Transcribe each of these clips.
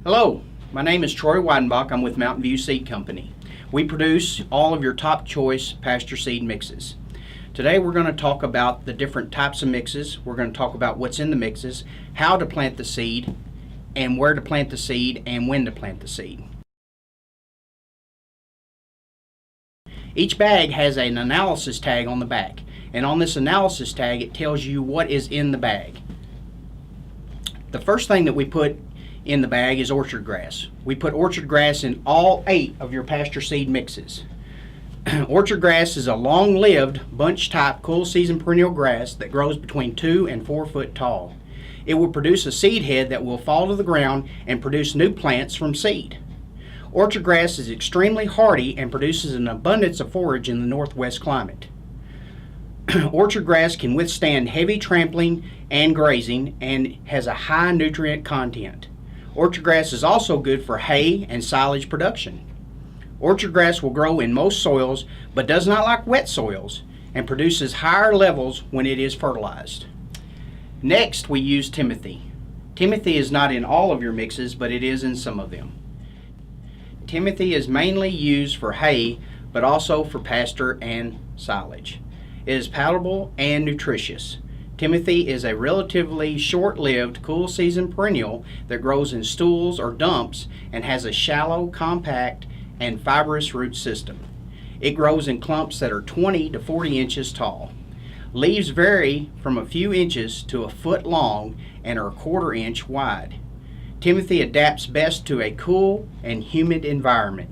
Hello, my name is Troy Weidenbach. I'm with Mountain View Seed Company. We produce all of your top choice pasture seed mixes. Today we're going to talk about the different types of mixes. We're going to talk about what's in the mixes, how to plant the seed, and where to plant the seed and when to plant the seed. Each bag has an analysis tag on the back, and on this analysis tag it tells you what is in the bag. The first thing that we put in the bag is orchard grass. We put orchard grass in all 8 of your pasture seed mixes. Orchard grass is a long-lived bunch type cool season perennial grass that grows between 2 and 4 foot tall. It will produce a seed head that will fall to the ground and produce new plants from seed. Orchard grass is extremely hardy and produces an abundance of forage in the northwest climate. Orchard grass can withstand heavy trampling and grazing and has a high nutrient content. Orchard grass is also good for hay and silage production. Orchard grass will grow in most soils but does not like wet soils and produces higher levels when it is fertilized. Next, we use Timothy. Timothy is not in all of your mixes, but it is in some of them. Timothy is mainly used for hay, but also for pasture and silage. It is palatable and nutritious. Timothy is a relatively short-lived cool season perennial that grows in stools or dumps and has a shallow, compact, and fibrous root system. It grows in clumps that are 20 to 40 inches tall. Leaves vary from a few inches to a foot long and are a quarter-inch wide. Timothy adapts best to a cool and humid environment.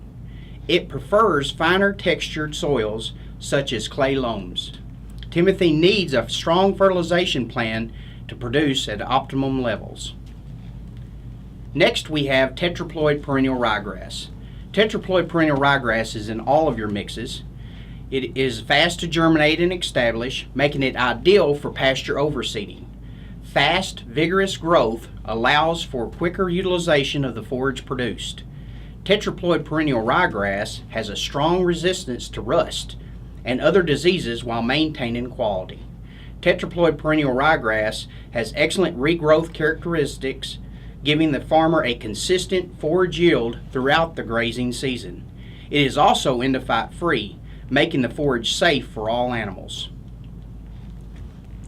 It prefers finer textured soils such as clay loams. Timothy needs a strong fertilization plan to produce at optimum levels. Next, we have tetraploid perennial ryegrass. Tetraploid perennial ryegrass is in all of your mixes. It is fast to germinate and establish, making it ideal for pasture overseeding. Fast, vigorous growth allows for quicker utilization of the forage produced. Tetraploid perennial ryegrass has a strong resistance to rust and other diseases while maintaining quality. Tetraploid perennial ryegrass has excellent regrowth characteristics, giving the farmer a consistent forage yield throughout the grazing season. It is also endophyte free, making the forage safe for all animals.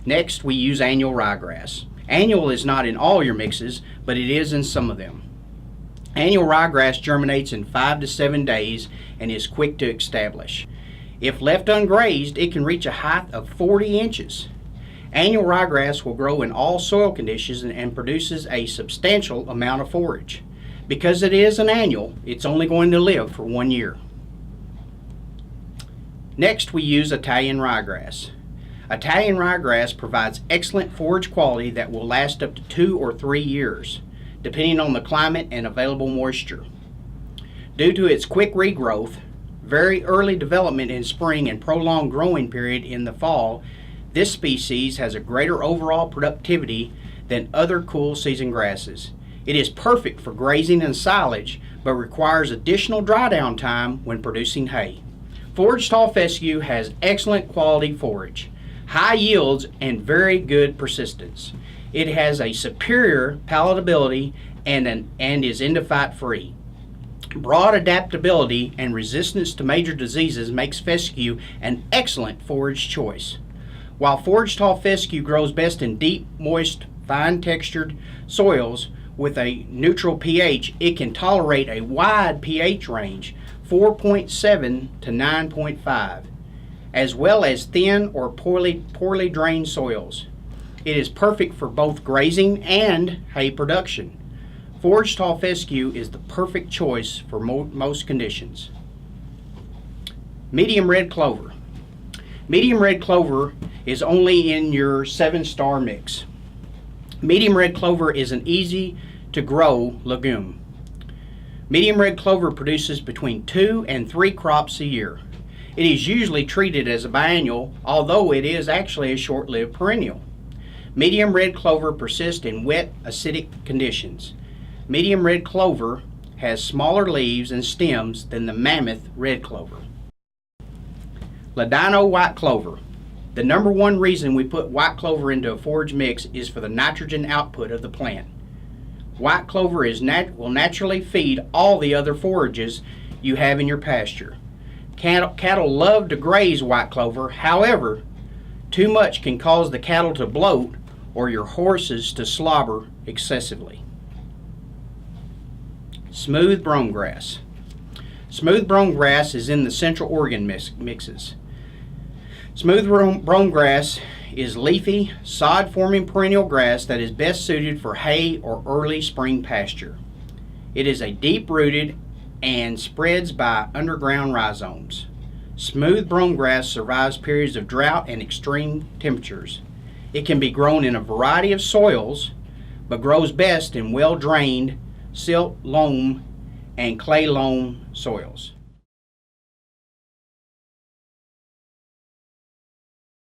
Next, we use annual ryegrass. Annual is not in all your mixes, but it is in some of them. Annual ryegrass germinates in 5 to 7 days and is quick to establish. If left ungrazed, it can reach a height of 40 inches. Annual ryegrass will grow in all soil conditions and produces a substantial amount of forage. Because it is an annual, it's only going to live for 1 year. Next, we use Italian ryegrass. Italian ryegrass provides excellent forage quality that will last up to 2 or 3 years, depending on the climate and available moisture. Due to its quick regrowth, very early development in spring and prolonged growing period in the fall, this species has a greater overall productivity than other cool season grasses. It is perfect for grazing and silage, but requires additional dry down time when producing hay. Forage tall fescue has excellent quality forage, high yields, and very good persistence. It has a superior palatability and is endophyte free. Broad adaptability and resistance to major diseases makes fescue an excellent forage choice. While forage tall fescue grows best in deep, moist, fine textured soils with a neutral pH, it can tolerate a wide pH range, 4.7 to 9.5, as well as thin or poorly drained soils. It is perfect for both grazing and hay production. Forage tall fescue is the perfect choice for most conditions. Medium red clover. Medium red clover is only in your 7-star mix. Medium red clover is an easy to grow legume. Medium red clover produces between 2 and 3 crops a year. It is usually treated as a biennial, although it is actually a short-lived perennial. Medium red clover persists in wet, acidic conditions. Medium red clover has smaller leaves and stems than the mammoth red clover. Ladino white clover. The number one reason we put white clover into a forage mix is for the nitrogen output of the plant. White clover will naturally feed all the other forages you have in your pasture. Cattle love to graze white clover. However, too much can cause the cattle to bloat or your horses to slobber excessively. Smooth brome grass. Smooth brome grass is in the Central Oregon mixes. Smooth brome grass is leafy, sod-forming perennial grass that is best suited for hay or early spring pasture. It is a deep-rooted and spreads by underground rhizomes. Smooth brome grass survives periods of drought and extreme temperatures. It can be grown in a variety of soils, but grows best in well-drained silt loam and clay loam soils.